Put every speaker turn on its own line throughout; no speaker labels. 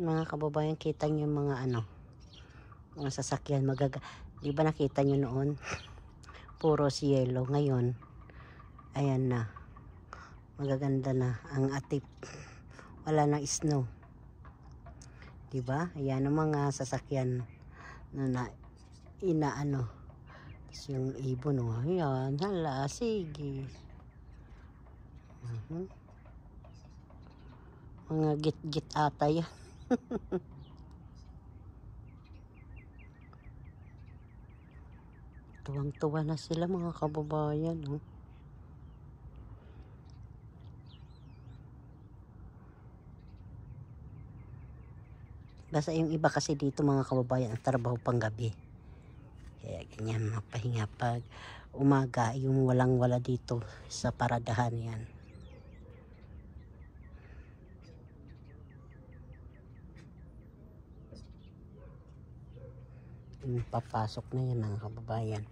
Mga kababayan, kita nyo yung mga mga sasakyan di ba nakita nyo noon puro yellow, ngayon ayan na, magaganda na ang atip, wala na snow, di ba? Ayan ang mga sasakyan na tapos yung ibon, ayan, hala, sige. Mga git-git ata yan. Tuwang-tuwa na sila mga kababayan. Basta yung iba kasi dito mga kababayan, ang trabaho pang gabi. Kaya ganyan, mapahinga pag umaga, yung walang-wala dito sa paradahan yan. Papasok na yan mga kababayan.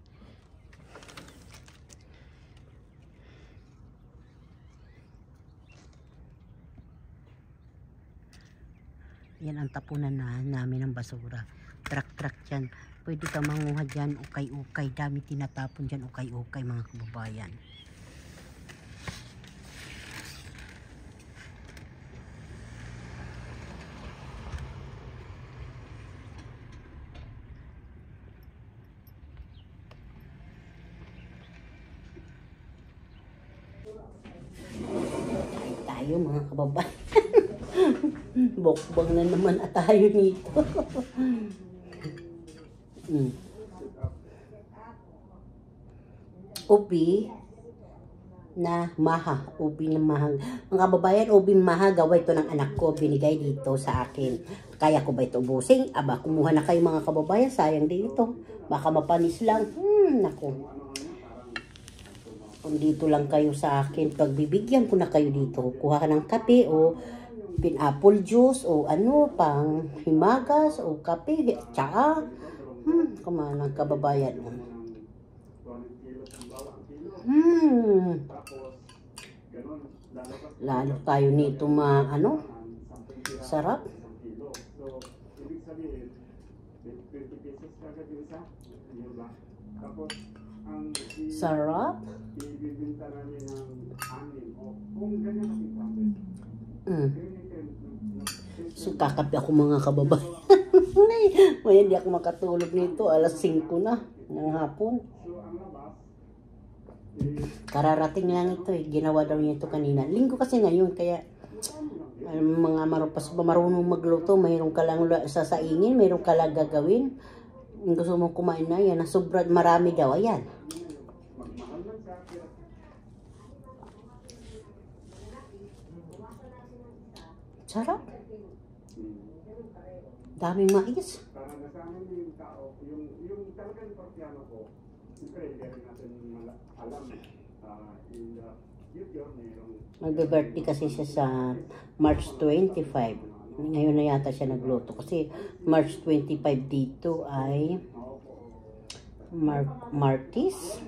Yan ang tapunan namin ng basura. Truck yan. Pwede ka manguha dyan, ukay-ukay. Dami tinatapon dyan, ukay-ukay mga kababayan. Tayo mga kababayan. Bokbang na naman at tayo nito. Ubi na maha. Ubi na maha. Mga kababayan, ubi maha. Gawa ito ng anak ko. Binigay dito sa akin. Kaya ko ba ito ubusing? Aba, kumuha na kayo mga kababayan. Sayang din ito. Baka mapanis lang. Naku. Kung dito lang kayo sa akin, pagbibigyan ko na kayo dito. Kuha ka ng kape o pineapple juice o pang himagas o kape, tsaa. Kumanang kababayan. Lalo tayo nito sarap. Sarap. So, kakape ako mga kababayan. May hindi ako makatulog nito. Alas 5 na ng hapon. Kararating lang ito Ginawa daw niya ito kanina. Linggo kasi ngayon. Kaya mga marunong magluto. Mayroong ka lang sasaingin. Mayroong ka lang gagawin. Gusto mo kumain na yan. Sobrang marami daw. Ayan. Sarap. Daming mais. Yung talagang partiano ko, siyempre, hindi natin alam magbe-birthday kasi siya sa March 25. Ngayon na yata siya nagluto. Kasi March 25 dito ay Martis.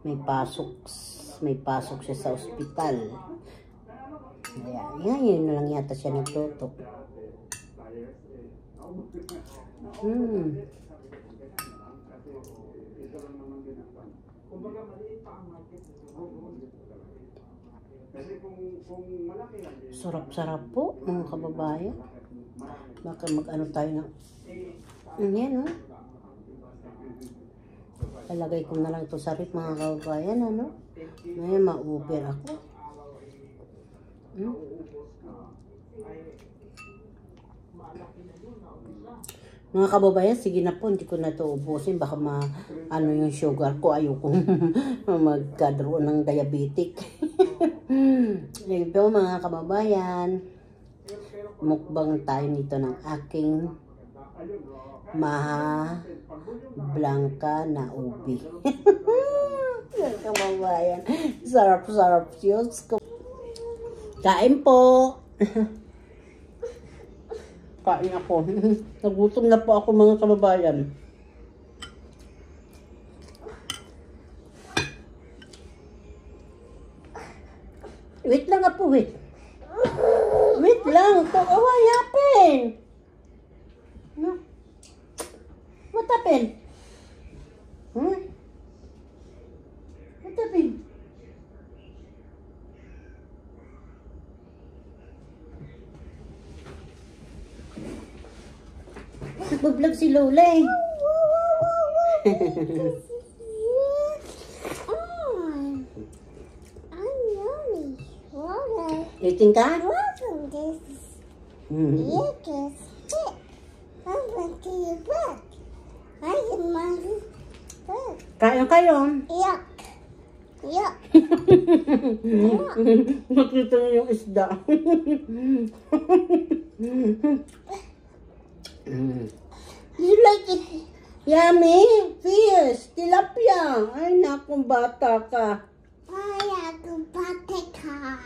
May pasok siya sa ospital. Ngayon na lang yata siya nagluto. Sarap-sarap po mga kababayan. Baka tayo na. Yan Talagay ko na lang ito sa rip mga kababayan. May ma-over ako. Mga kababayan, sige na po, hindi ko na ito ubusin. Baka yung sugar ko, ayoko magkadroon ng diabetic. Ito mga kababayan, mukbang tayo nito ng aking maha blanca na ubi. Mga kababayan, sarap-sarap yun. Kain po! Kain ako. Nagutom na po ako mga kababayan. Wait lang po, wait. Wait lang. Away, happy. happened? Hmm? What happened? Nagbablog si Lola eh. Eating ka? Kain kayo.
Yuck. Yuck.
Nakita niyo yung isda. Do you like it? Yummy? Fish? Tilapia? Ay, nakong bata ka.
Ay, ako pati ka.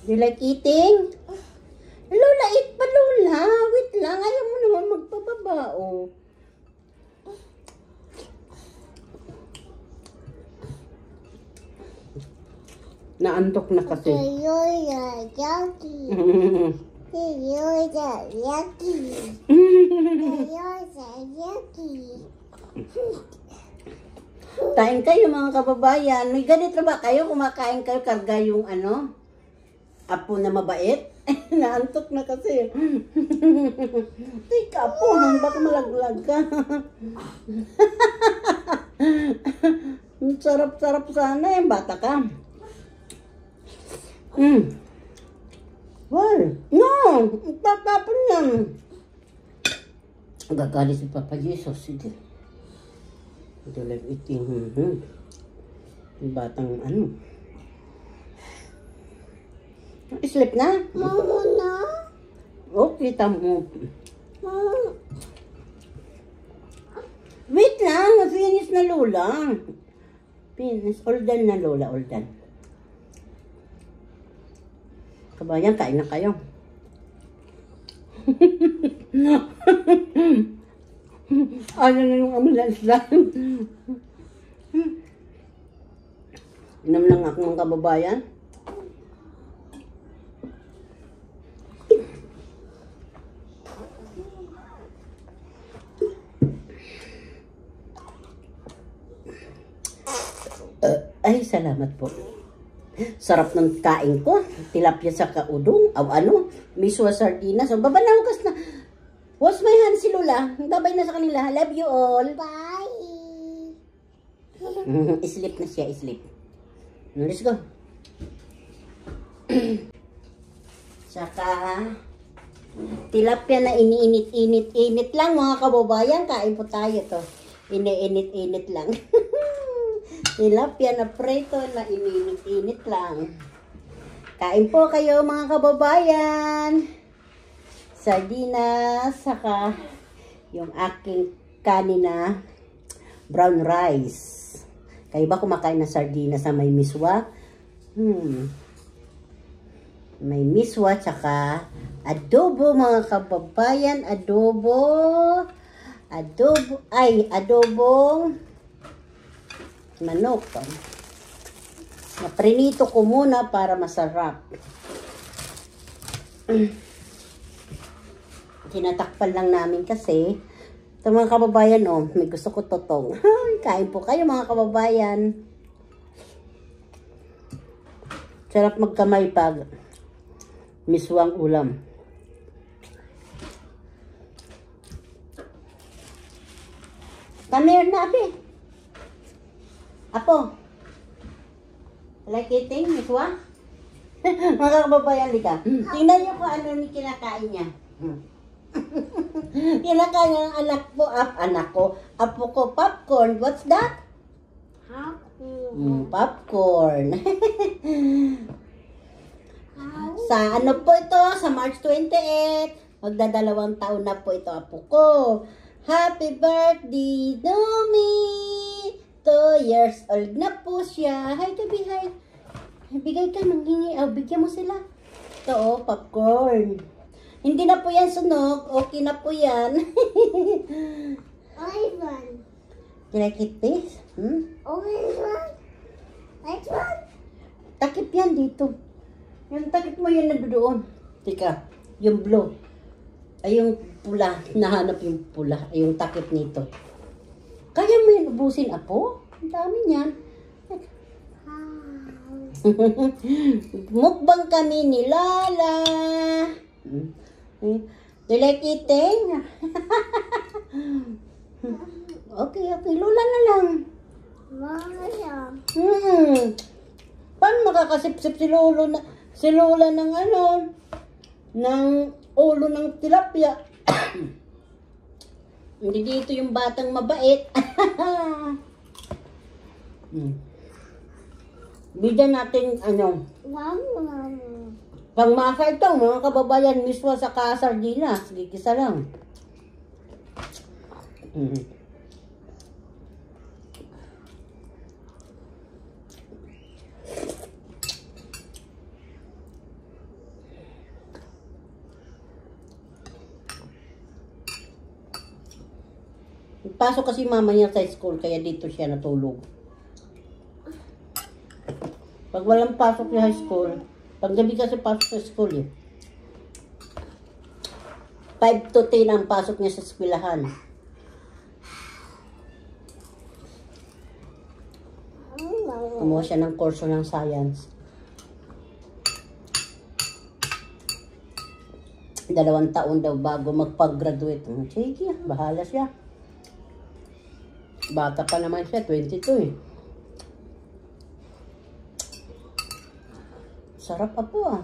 Do you like eating? Lola, eat pa Lola. Wait lang, ayaw mo naman magpababao. Naantok na kasi.
Yoya, yucky. Yoya, yucky. Yoya, yucky.
Kain kayo mga kababayan. May ganito ba kayo? Kumakain kayo, karga yung ano? Apo na mabait? Naantok na kasi. Tika apo, baka malaglag ka. Sarap-sarap sana yung bata ka. Well, no! Tatapon yan. Gagalit si Papa Jesus. Sige. Ito like eating. Yung batang ano. Sleep na?
Mama na?
Oh, kita mo.
Mama.
Wait lang, finish na Lola. Finish. All done na Lola, all done. Kabayan, kain na kayo. Ano na yung ambulance lang. Inam lang ako mga kababayan. Ay, salamat po. Sarap ng kain ko. Tilapia sa kaudong. O ano, miswa sardinas. So, baba na hukas na. Wash my hands si Lola. Babay na sa kanila. Love you all.
Bye.
Sleep na siya, sleep. Let's go. Saka, tilapia na iniinit-init lang mga kababayan. Kain po tayo to. Iniinit-init lang. Tilapia na preto na ininit-init lang. Kain po kayo mga kababayan. Sardinas, saka yung aking kanina brown rice. Kayo ba kumakain na sardinas na may miswa? May miswa, saka adobo mga kababayan. Adobo. Adobong manok. Naprinito ko muna para masarap. Tinatakpan lang namin kasi ito mga kababayan, oh, may gusto ko totong. Kain po kayo mga kababayan. Sarap magkamay pag miswang ulam. Come here na, Abi. Apo. Like eating, miswa? Mga kababayan, lika. Tingnan niyo kung ano ni kinakain niya. Kinakain niya ng anak po. Apo ko, popcorn. What's that? Popcorn. Sa ano po ito? Sa March 28. Magdadalawang taon na po ito, apo ko. Happy birthday, Domi! 2 years old na po siya. Hi, Gabi, hi. Bigay ka, nanghingi. Bigyan mo sila. Ito, popcorn. Hindi na po yan sunog. Okay na po yan.
Ivan.
You like it, this?
Orange one? White one?
Takip yan dito. Yung takip mo yun nandoon. Tika, yung blue. Ay yung pula. Nahanap yung pula. Ay yung takip nito. Kaya mo yun ubusin, Apo? Ang dami niyan. Mukbang kami ni Lala. Do you like eating? Okay. Lola na lang.
Maya.
Paano makakasipsip si Lola ng ng ulo ng tilapia? Hindi dito yung batang mabait. Bigyan natin pangmasa ito, mga kababayan, miswa sa sardinas. Gigisa lang. Pasok kasi mama niya sa school, kaya dito siya natulog. Pag walang pasok sa school, pag gabi kasi pasok sa school 5 to 10 ang pasok niya sa eskwelahan. Kumuha siya ng kurso ng science. 2 taon daw bago magpag-graduate. Sige, bahala siya. Bata pa naman siya, 22 Sarap, Apo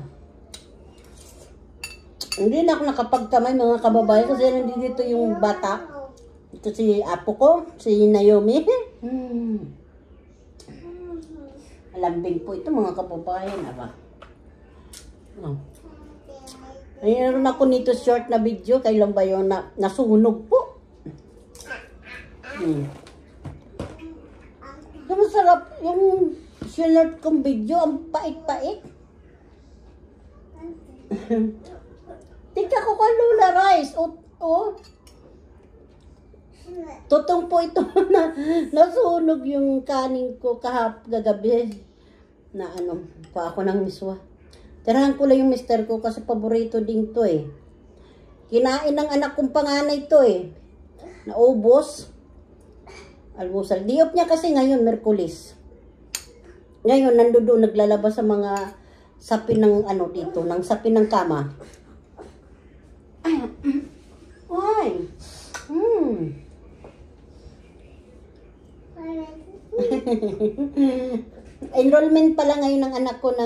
Hindi na ako nakapagkamay, mga kababayan, kasi nandito yung bata. Ito si Apo ko, si Naomi. Alambing po ito, mga kababayan. Mayroon ako nito short na video. Kailan ba yun nasunog po? Masarap yung short kong video. Ang pait-pait. Tika ko ka Lola Rice. Totong po ito na nasunog yung kanin ko kagabi na pa ako ng miswa. Tirahan ko lang yung mister ko kasi paborito din to Kinain ng anak kong panganay to Naubos. Almusal. Diop niya kasi ngayon, Merkulis. Ngayon, nandoon naglalabas sa mga sapin ng dito, ng sapin ng kama. Why? Enrollment pala ngayon ng anak ko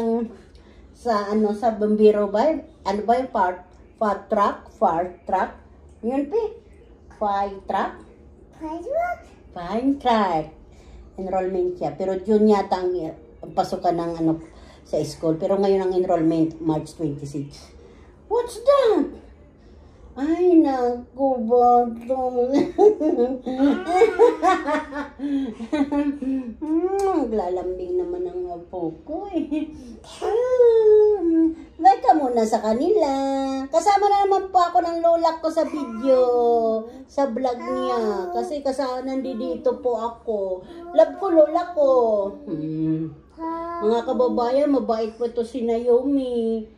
sa Bambiro ba? Ano ba yung far track? Yun fire track? Fine track. Enrollment siya. Pero June yata ang pasukan ng sa school. Pero ngayon ang enrollment, March 26. What's that? Ay, naku, batong. Lalambing naman ang apo ko Wait ka muna sa kanila. Kasama na naman po ako ng lola ko sa video. Sa vlog niya. Kasi nandito po ako. Love ko lola ko. Mga kababayan, mabait po ito si Naomi.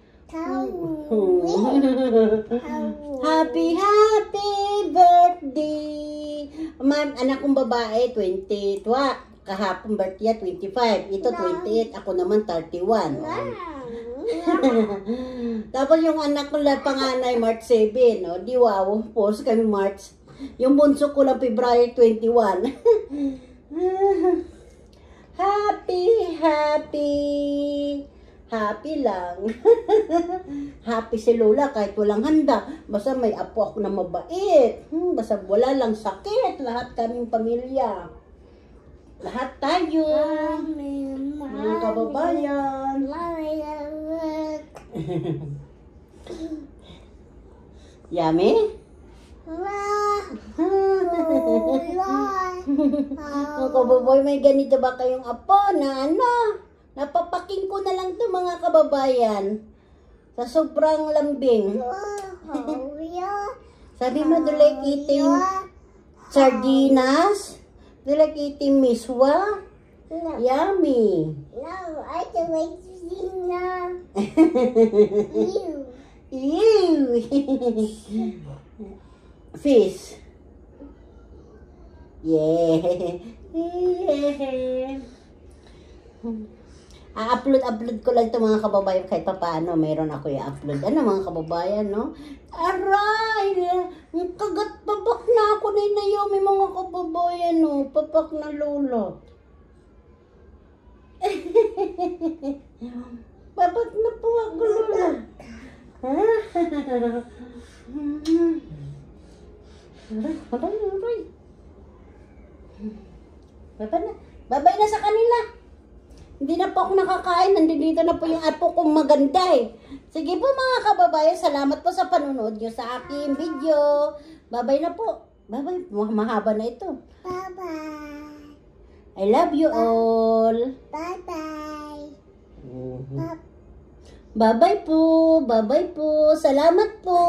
Happy birthday! Anak kong babae, 22. Kahapon birthday, 25. Ito, 28. Ako naman, 31. Tapos yung anak ko lang panganay, March 7. Di wow, post kami March. Yung bunso ko lang, February 21. Happy lang. Happy si Lola kahit walang handa. Basta may apo ako na mabait. Basta wala lang sakit. Lahat kaming pamilya. Lahat tayo. Mga kababayan. Yummy? Mga kababoy, may ganito ba kayong apo na napapaking ko na lang to mga kababayan. Sa sobrang lambing. Sabi mo, do like eating sardinas? Do like eating miswa? Yummy.
I can wait to see now. You.
Ew. Fish. Yeah. Upload ko lang ito mga kababayan kahit pa paano mayroon ako i-upload. Ano mga kababayan, no? Aray! Kagat babak na ako na Naomi mga kababayan, no? Papak na lolo. Babak na po ako, lola. Aray. Babay na sa kanila. Hindi na po ako nakakain. Nandito na po yung apo kong maganda eh. Sige po mga kababayan, salamat po sa panonood nyo sa aking video. Babay na po. Babay. Mahaba na ito.
Bye-bye.
I love you all.
Bye-bye.
Bye-bye po. Bye-bye po. Salamat po.